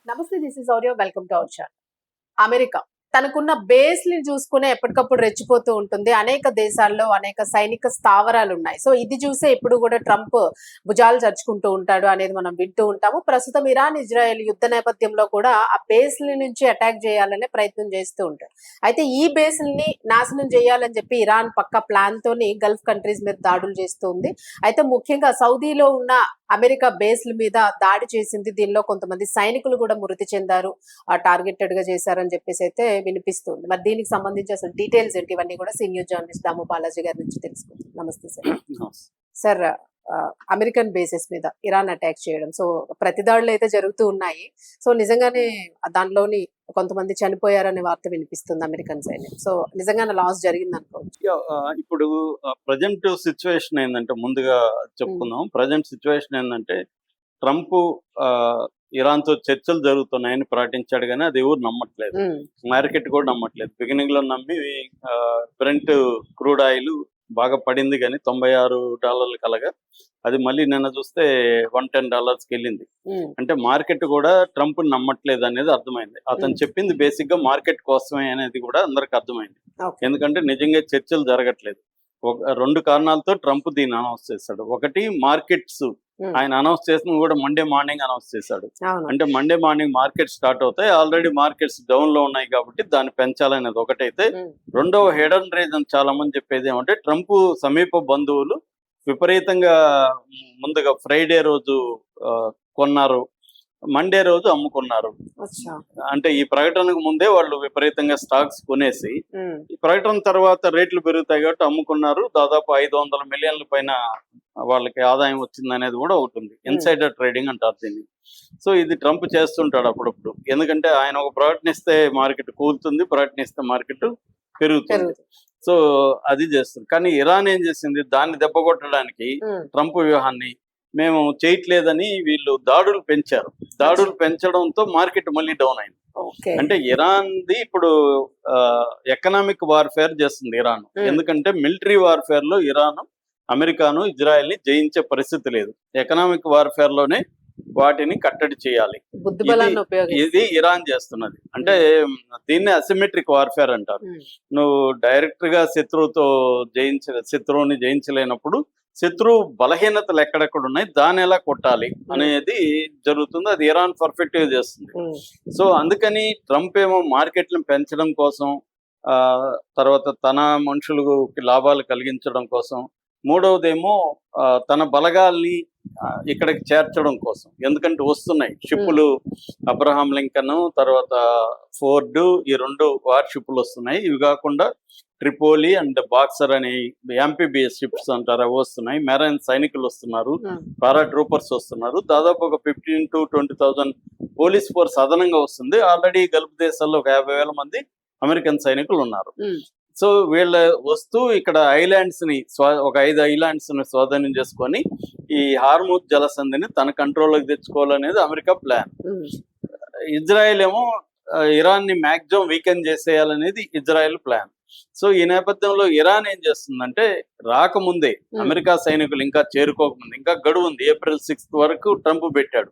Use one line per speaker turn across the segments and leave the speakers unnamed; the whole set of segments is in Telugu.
నమస్తే, this is audio. Welcome to our channel. America తనకున్న బేస్ ని చూసుకునే ఎప్పటికప్పుడు రెచ్చిపోతూ ఉంటుంది. అనేక దేశాల్లో అనేక సైనిక స్థావరాలు ఉన్నాయి. సో ఇది చూసే ఇప్పుడు కూడా ట్రంప్ భుజాలు చర్చుకుంటూ ఉంటాడు అనేది మనం వింటూ ఉంటాము. ప్రస్తుతం ఇరాన్ ఇజ్రాయెల్ యుద్ధ నేపథ్యంలో కూడా ఆ బేస్ల నుంచి అటాక్ చేయాలనే ప్రయత్నం చేస్తూ ఉంటాడు. అయితే ఈ బేస్ల్ని నాశనం చేయాలని చెప్పి ఇరాన్ పక్క ప్లాన్ తోని గల్ఫ్ కంట్రీస్ మీద దాడులు చేస్తూ ఉంది. అయితే ముఖ్యంగా సౌదీలో ఉన్న అమెరికా బేస్ల మీద దాడి చేసింది. దీనిలో కొంతమంది సైనికులు కూడా మృతి చెందారు, టార్గెటెడ్ గా చేశారని చెప్పేసి అయితే వినిపిస్తుంది. మరి దీనికి సంబంధించి అసలు డీటెయిల్స్ ఏంటి, ఇవన్నీ కూడా సీనియర్ జర్నలిస్ట్ దాము బాలాజీ గారి నుంచి తెలుసుకుందాం. నమస్తే సార్. సార్, అమెరికన్ బేసెస్ మీద ఇరాన్ అటాక్ చేయడం, సో ప్రతిదాడులు అయితే జరుగుతూ ఉన్నాయి. సో నిజంగానే దానిలోని కొంతమంది చనిపోయారనే వార్త వినిపిస్తుంది అమెరికన్ సైన్యం. సో నిజంగానే లాస్ జరిగింది అనుకోవచ్చు.
ఇప్పుడు ప్రజెంట్ సిచ్యువేషన్ ఏంటంటే, ముందుగా చెప్పుకుందాం. ప్రజెంట్ సిచ్యువేషన్ ఏంటంటే, ట్రంప్ ఇరాన్ తో చర్చలు జరుగుతున్నాయని ప్రకటించాడు, కానీ అది ఎవరు నమ్మట్లేదు. మార్కెట్ కూడా నమ్మట్లేదు. బిగినింగ్ లో నమ్మి బ్రెంట్ క్రూడ్ ఆయిల్ బాగా పడింది, కానీ $96 కలగా అది మళ్ళీ నిన్న చూస్తే $110కి వెళ్ళింది. అంటే మార్కెట్ కూడా ట్రంప్ నమ్మట్లేదు అనేది అర్థమైంది. అతను చెప్పింది బేసిక్ గా మార్కెట్ కోసమే అనేది కూడా అందరికి అర్థమైంది. ఎందుకంటే నిజంగా చర్చలు జరగట్లేదు. రెండు కారణాలతో ట్రంప్ దీన్ని అనౌన్స్ చేశాడు. ఒకటి, మార్కెట్స్ ఆయన అనౌన్స్ చేసిన కూడా మండే మార్నింగ్ అనౌన్స్ చేశాడు. అంటే మండే మార్నింగ్ మార్కెట్ స్టార్ట్ అవుతాయి. ఆల్రెడీ మార్కెట్స్ డౌన్ లో ఉన్నాయి కాబట్టి దాన్ని పెంచాలనేది ఒకటైతే, రెండవ హెడెన్ రీజన్ చాలా మంది చెప్పేది ఏమంటే, ట్రంప్ సమీప బంధువులు విపరీతంగా ముందుగా ఫ్రైడే రోజు కొన్నారు, మండే రోజు అమ్ముకున్నారు. అంటే ఈ ప్రకటనకు ముందే వాళ్ళు విపరీతంగా స్టాక్స్ కొనేసి, ఈ ప్రకటన తర్వాత రేట్లు పెరుగుతాయి కాబట్టి అమ్ముకున్నారు. దాదాపు 500 మిలియన్ల పైన వాళ్ళకి ఆదాయం వచ్చింది అనేది కూడా ఒకటి ఉంది. ఇన్సైడర్ ట్రేడింగ్ అంటారు దీన్ని. సో ఇది ట్రంప్ చేస్తుంటాడు అప్పుడప్పుడు. ఎందుకంటే ఆయన ఒక ప్రకటనిస్తే మార్కెట్ కూలుతుంది, ప్రకటనిస్తే మార్కెట్ పెరుగుతుంది. సో అది చేస్తుంది. కానీ ఇరాన్ ఏం చేసింది, దాన్ని దెబ్బ కొట్టడానికి ట్రంప్ వ్యూహాన్ని మేము చేయట్లేదని వీళ్ళు దాడులు పెంచారు. దాడులు పెంచడంతో మార్కెట్ మళ్ళీ డౌన్ అయింది. అంటే ఇరాన్ది ఇప్పుడు ఎకనామిక్ వార్ఫేర్ చేస్తుంది ఇరాన్. ఎందుకంటే మిలిటరీ వార్ఫేర్ లో ఇరాన్ అమెరికాను ఇజ్రాయెల్ ని జయించే పరిస్థితి లేదు. ఎకనామిక్ వార్ఫేర్ లోనే వాటిని కట్టడి చేయాలి. ఇది ఇరాన్ చేస్తున్నది. అంటే దీన్ని అసిమెట్రిక్ వార్ఫేర్ అంటారు. నువ్వు డైరెక్ట్ గా శత్రువుని జయించలేనప్పుడు శత్రువు బలహీనతలు ఎక్కడెక్కడ ఉన్నాయి, దాన్ని ఎలా కొట్టాలి అనేది జరుగుతుంది. అది ఇరాన్ పర్ఫెక్ట్ గా చేస్తుంది. సో అందుకని ట్రంప్ ఏమో మార్కెట్లను పెంచడం కోసం, తర్వాత తన మనుషులకు లాభాలు కలిగించడం కోసం, మూడవదేమో తన బలగాల్ని ఇక్కడికి చేర్చడం కోసం. ఎందుకంటే వస్తున్నాయి షిప్పులు, అబ్రహాం లింకన్, తర్వాత ఫోర్డ్, ఈ 2 వార్ షిప్పులు వస్తున్నాయి. ఇవి కాకుండా ట్రిపోలి అండ్ బాక్సర్ అనే ఎంపీబీఎస్ షిప్స్ అంటారు, అవి వస్తున్నాయి. మెరైన్ సైనికులు వస్తున్నారు, పారాట్రూపర్స్ వస్తున్నారు. దాదాపు ఒక 15,000 to 20,000 పోలీస్ ఫోర్స్ అదనంగా వస్తుంది. ఆల్రెడీ గల్ఫ్ దేశాల్లో ఒక 50,000 మంది అమెరికన్ సైనికులు ఉన్నారు. సో వీళ్ళ వస్తూ ఇక్కడ ఐలాండ్స్ ని ఒక 5 ఐలాండ్స్ ని స్వాధీనం చేసుకొని ఈ హార్ముజ్ జలసంధిని తన కంట్రోల్లోకి తెచ్చుకోవాలనేది అమెరికా ప్లాన్. ఇజ్రాయెల్ ఏమో ఇరాన్ ని మాక్సిమం వీకెన్ చేసేయాలనేది ఇజ్రాయెల్ ప్లాన్. సో ఈ నేపథ్యంలో ఇరాన్ ఏం చేస్తుందంటే, రాకముందే అమెరికా సైనికులు ఇంకా చేరుకోకముందే, ఇంకా గడువు ఉంది, April 6th వరకు ట్రంప్ పెట్టాడు.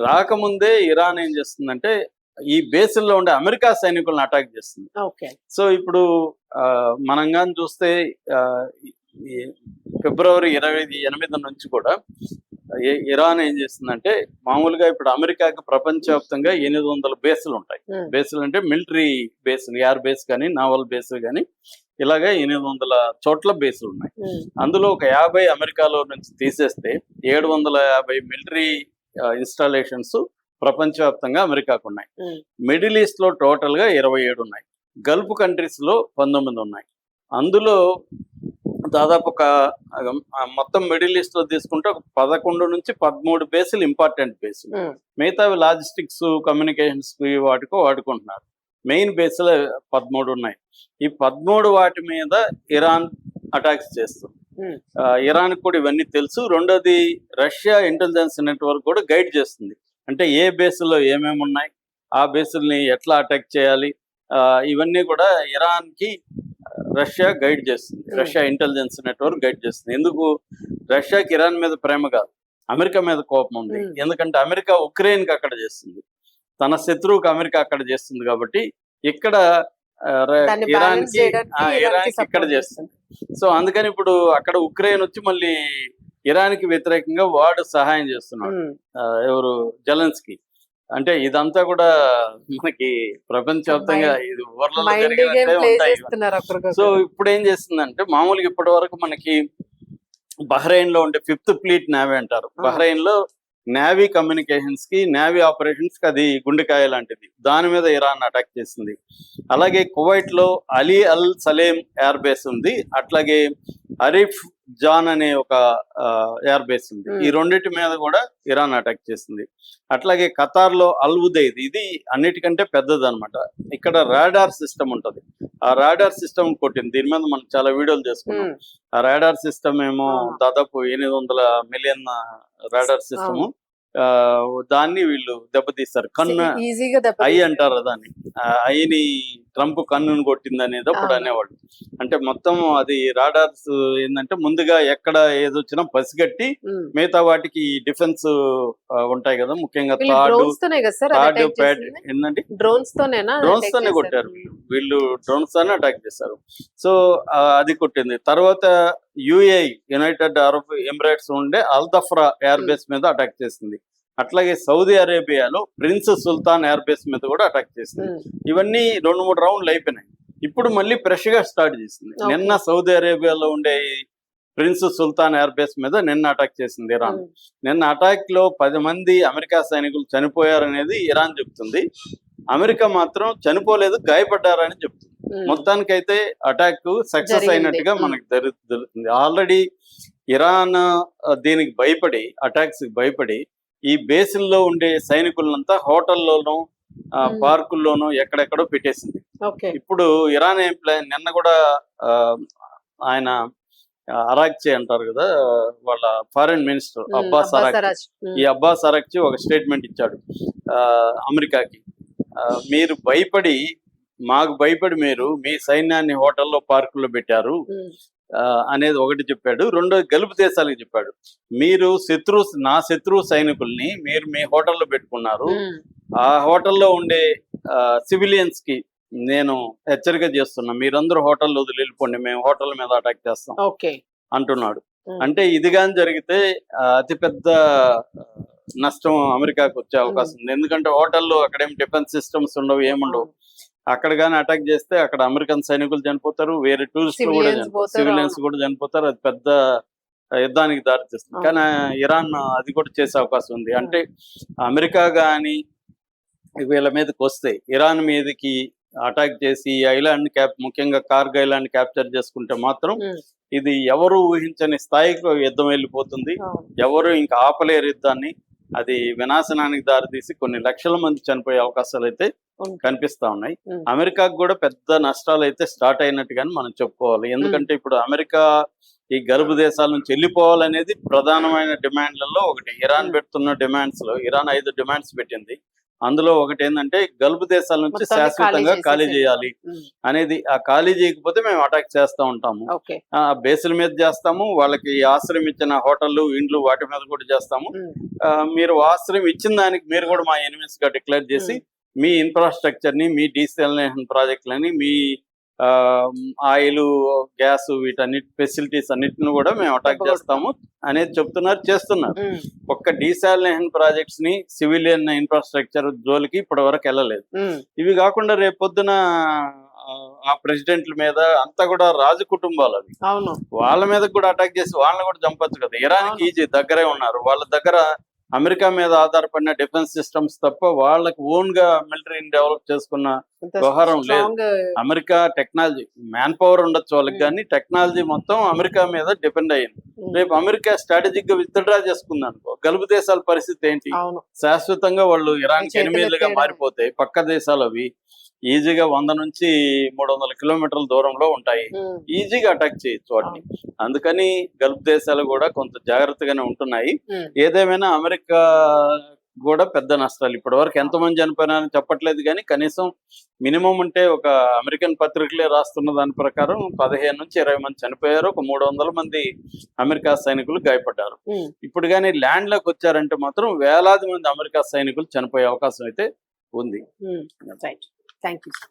రాకముందే ఇరాన్ ఏం చేస్తుందంటే ఈ బేసుల్లో ఉండే అమెరికా సైనికులను అటాక్ చేస్తుంది. సో ఇప్పుడు మనం కానీ చూస్తే February 28 నుంచి కూడా ఇరాన్ ఏం చేస్తుందంటే, మామూలుగా ఇప్పుడు అమెరికాకి ప్రపంచవ్యాప్తంగా 800 బేసులు ఉంటాయి. బేసులు అంటే మిలిటరీ బేసులు, ఎయిర్ బేస్ కానీ నావల్ బేసులు కానీ, ఇలాగే 800 చోట్ల బేసులు ఉన్నాయి. అందులో ఒక 50 అమెరికాలో నుంచి తీసేస్తే 750 మిలిటరీ ఇన్స్టాలేషన్స్ ప్రపంచవ్యాప్తంగా అమెరికాకు ఉన్నాయి. మిడిల్ ఈస్ట్ లో టోటల్ గా 27 ఉన్నాయి. గల్ఫ్ కంట్రీస్ లో 19 ఉన్నాయి. అందులో దాదాపు ఒక మొత్తం మిడిల్ ఈస్ట్ లో తీసుకుంటే ఒక 11 నుంచి 13 బేసులు ఇంపార్టెంట్ బేసులు. మిగతావి లాజిస్టిక్స్, కమ్యూనికేషన్స్ వాటికో వాడుకుంటున్నారు. మెయిన్ బేసులు 13 ఉన్నాయి. ఈ 13 వాటి మీద ఇరాన్ అటాక్స్ చేస్తుంది. ఇరాన్ కూడా ఇవన్నీ తెలుసు. రెండోది, రష్యా ఇంటెలిజెన్స్ నెట్వర్క్ కూడా గైడ్ చేస్తుంది. అంటే ఏ బేసులో ఏమేమి ఉన్నాయి, ఆ బేసుల్ని ఎట్లా అటాక్ చేయాలి, ఇవన్నీ కూడా ఇరాన్కి రష్యా గైడ్ చేస్తుంది. రష్యా ఇంటెలిజెన్స్ నెట్వర్క్ గైడ్ చేస్తుంది. ఎందుకు? రష్యాకి ఇరాన్ మీద ప్రేమ కాదు, అమెరికా మీద కోపం ఉంది. ఎందుకంటే అమెరికా ఉక్రెయిన్కి అక్కడ చేస్తుంది. తన శత్రువుకి అమెరికా అక్కడ చేస్తుంది కాబట్టి ఇక్కడ
దాన్ని బ్యాలెన్స్ చేయడానికి ఇరాన్కి
ఇరాన్కి ఇక్కడ
support
చేస్తుంది. సో అందుకని ఇప్పుడు అక్కడ ఉక్రెయిన్ వచ్చి మళ్ళీ ఇరాన్కి వ్యతిరేకంగా వాడు సహాయం చేస్తున్నాడు. ఎవరు జెలెన్స్కీ. అంటే ఇదంతా కూడా మనకి ప్రపంచవ్యాప్తంగా ఇది ఊర్లలో
మైండ్ గేమ్
జరిగినట్టే
ప్లే
ఉంటాయి.
చేస్తున్నారు
సో ఇప్పుడు ఏం చేస్తుందంటే మామూలుగా ఇప్పటి వరకు మనకి బహ్రెయిన్ లో ఉండే 5th ఫ్లీట్ నేవీ అంటారు. బహ్రెయిన్ లో నేవీ కమ్యూనికేషన్స్ కి నేవీ ఆపరేషన్స్ కి అది గుండెకాయ లాంటిది. దాని మీద ఇరాన్ అటాక్ చేసింది. అలాగే కువైట్ లో అలీ అల్ సలేం ఎయిర్ బేస్ ఉంది. అట్లాగే అరిఫ్ జాన్ అనే ఒక ఎయిర్ బేస్ ఉంది. ఈ రెండింటి మీద కూడా ఇరాన్ అటాక్ చేసింది. అట్లాగే ఖతార్ లో అల్ ఉదైద్, ఇది అన్నిటికంటే పెద్దది అనమాట. ఇక్కడ రాడార్ సిస్టమ్ ఉంటది. ఆ రాడార్ సిస్టమ్ కొట్టింది. దీని మీద మనం చాలా వీడియోలు చేసుకున్నాం. ఆ రాడార్ సిస్టమ్ ఏమో దాదాపు 800 మిలియన్ రాడార్ సిస్టమ్. దాన్ని వీళ్ళు దెబ్బతీస్తారు. కన్ను
ఈజీగా
ఐ అంటారు దాన్ని. ఐని ట్రంప్ కన్నును కొట్టింది అనేది అప్పుడు అనేవాళ్ళు. అంటే మొత్తం అది రాడార్స్ ఏంటంటే ముందుగా ఎక్కడ ఏదొచ్చినా పసిగట్టి మిగతా వాటికి డిఫెన్స్ ఉంటాయి కదా, ముఖ్యంగా తాడు ప్యాడ్ ఏంటంటే
డ్రోన్స్ తోనే
కొట్టారు. వీళ్ళు డ్రోన్స్ తోనే అటాక్ చేశారు. సో అది కొట్టింది. తర్వాత యుఏఈ, యునైటెడ్ అరబ్ ఎమిరేట్స్ ఉండే అల్దఫ్రా ఎయిర్ బేస్ మీద అటాక్ చేసింది. అట్లాగే సౌదీ అరేబియాలో ప్రిన్స్ సుల్తాన్ ఎయిర్ బేస్ మీద కూడా అటాక్ చేసింది. ఇవన్నీ 2-3 రౌండ్లు అయిపోయినాయి. ఇప్పుడు మళ్ళీ ఫ్రెష్ గా స్టార్ట్ చేసింది. నిన్న సౌదీ అరేబియాలో ఉండే ప్రిన్స్ సుల్తాన్ ఎయిర్ బేస్ మీద నిన్న అటాక్ చేసింది ఇరాన్. నిన్న అటాక్ లో 10 మంది అమెరికా సైనికులు చనిపోయారనేది ఇరాన్ చెప్తుంది. అమెరికా మాత్రం చనిపోలేదు, గాయపడ్డారని చెప్తుంది. మొత్తానికైతే అటాక్ సక్సెస్ అయినట్టుగా మనకు జరుగుతుంది. ఆల్రెడీ ఇరాన్ దీనికి భయపడి, అటాక్స్ భయపడి ఈ బేసిల్లో ఉండే సైనికులంతా హోటల్లోనూ పార్కుల్లోనూ ఎక్కడెక్కడో పెట్టేసింది. ఇప్పుడు ఇరాన్ ఏం ప్లాన్, నిన్న కూడా ఆయన అరాక్చి అంటారు కదా వాళ్ళ ఫారిన్ మినిస్టర్ అబ్బాస్ అరాక్చి, ఈ అబ్బాస్ అరాక్చి ఒక స్టేట్మెంట్ ఇచ్చాడు అమెరికాకి. మీరు భయపడి, మాకు భయపడి మీరు మీ సైన్యాన్ని హోటల్లో పార్కుల్లో పెట్టారు అనేది ఒకటి చెప్పాడు. రెండోది గల్ఫ్ దేశాలకు చెప్పాడు. మీరు నా శత్రు సైనికుల్ని మీరు మీ హోటల్లో పెట్టుకున్నారు. ఆ హోటల్లో ఉండే సివిలియన్స్ కి నేను హెచ్చరిక చేస్తున్నా, మీరందరూ హోటల్లో వదిలి వెళ్ళిపోండి, మేము హోటల్ మీద అటాక్ చేస్తాం అంటున్నాడు. అంటే ఇది కానీ జరిగితే అతిపెద్ద నష్టం అమెరికాకు వచ్చే అవకాశం ఉంది. ఎందుకంటే హోటల్లో అక్కడేం డిఫెన్స్ సిస్టమ్స్ ఉండవు, ఏముండవు. అక్కడ కానీ అటాక్ చేస్తే అక్కడ అమెరికన్ సైనికులు చనిపోతారు, వేరే టూరిస్టులు కూడా చనిపోతారు, సివిలియన్స్ కూడా చనిపోతారు. అది పెద్ద యుద్ధానికి దారితీస్తుంది. కానీ ఇరాన్ అది కూడా చేసే అవకాశం ఉంది. అంటే అమెరికా కానీ వీళ్ళ మీదకి వస్తే ఇరాన్ మీదకి అటాక్ చేసి ఐలాండ్ ముఖ్యంగా కార్గ్ ఐలాండ్ క్యాప్చర్ చేసుకుంటే మాత్రం ఇది ఎవరు ఊహించని స్థాయికి యుద్ధం వెళ్ళిపోతుంది. ఎవరు ఇంకా ఆపలేరు యుద్ధాన్ని. అది వినాశనానికి దారితీసి కొన్ని లక్షల మంది చనిపోయే అవకాశాలు అయితే కనిపిస్తా ఉన్నాయి. అమెరికాకు కూడా పెద్ద నష్టాలు అయితే స్టార్ట్ అయినట్టుగానే మనం చెప్పుకోవాలి. ఎందుకంటే ఇప్పుడు అమెరికా ఈ గల్ఫ్ దేశాల నుంచి వెళ్ళిపోవాలనేది ప్రధానమైన డిమాండ్లలో ఒకటి. ఇరాన్ పెడుతున్న డిమాండ్స్ లో ఇరాన్ 5 డిమాండ్స్ పెట్టింది. అందులో ఒకటి ఏంటంటే గల్ఫ్ దేశాల నుంచి శాశ్వతంగా ఖాళీ చేయాలి అనేది. ఆ ఖాళీ చేయకపోతే మేము అటాక్ చేస్తూ ఉంటాము. బేసుల మీద చేస్తాము, వాళ్ళకి ఆశ్రయం ఇచ్చిన హోటళ్లు, ఇండ్లు వాటి మీద కూడా చేస్తాము. మీరు ఆశ్రయం ఇచ్చిన దానికి మీరు కూడా మా ఎనిమీస్ గా డిక్లేర్ చేసి మీ ఇన్ఫ్రాస్ట్రక్చర్ ని, మీ డీసెలినేషన్ ప్రాజెక్టులని, మీ ఆయిల్, గ్యాస్, వీటన్నిటి ఫెసిలిటీస్ అన్నిటిని కూడా మేము అటాక్ చేస్తాము అనేది చెప్తున్నారు, చేస్తున్నారు. ఒక్క డీసాలినేషన్ ప్రాజెక్ట్స్ ని, సివిలియన్ ఇన్ఫ్రాస్ట్రక్చర్ జోలికి ఇప్పటి వరకు వెళ్ళలేదు. ఇవి కాకుండా రేపు పొద్దున ఆ ప్రెసిడెంట్ల మీద అంతా కూడా రాజు కుటుంబాలు, అవి వాళ్ళ మీద కూడా అటాక్ చేసి వాళ్ళని కూడా చంపొచ్చు కదా. ఇరాన్కి ఈజీ, దగ్గరే ఉన్నారు. వాళ్ళ దగ్గర అమెరికా మీద ఆధారపడిన డిఫెన్స్ సిస్టమ్స్ తప్ప వాళ్ళకి ఓన్ గా మిలిటరీని డెవలప్ చేసుకున్న వ్యవహారం లేదు. అమెరికా టెక్నాలజీ, మ్యాన్ పవర్ ఉండొచ్చు వాళ్ళకి, కానీ టెక్నాలజీ మొత్తం అమెరికా మీద డిపెండ్ అయ్యింది. రేపు అమెరికా స్ట్రాటజిక్ గా విత్డ్రా చేసుకుంది అనుకో, గల్ఫ్ దేశాల పరిస్థితి ఏంటి? శాశ్వతంగా వాళ్ళు ఇరాన్ ఎనిమిదిలుగా మారిపోతాయి. పక్క దేశాలు అవి ఈజీగా 100 నుంచి 300 కిలోమీటర్ల దూరంలో ఉంటాయి. ఈజీగా అటాక్ చేయొచ్చు వాటిని. అందుకని గల్ఫ్ దేశాలు కూడా కొంత జాగ్రత్తగానే ఉంటున్నాయి. ఏదేమైనా అమెరికా కూడా పెద్ద నష్టాలు. ఇప్పటి వరకు ఎంతమంది చనిపోయినారని చెప్పట్లేదు, కానీ కనీసం మినిమం అంటే ఒక అమెరికన్ పత్రికలే రాస్తున్న దాని ప్రకారం 15 నుంచి 20 మంది చనిపోయారు. ఒక 300 మంది అమెరికా సైనికులు గాయపడ్డారు. ఇప్పుడు కానీ ల్యాండ్ లోకి వచ్చారంటే మాత్రం వేలాది మంది అమెరికా సైనికులు చనిపోయే అవకాశం అయితే ఉంది.
రైట్. Thank you.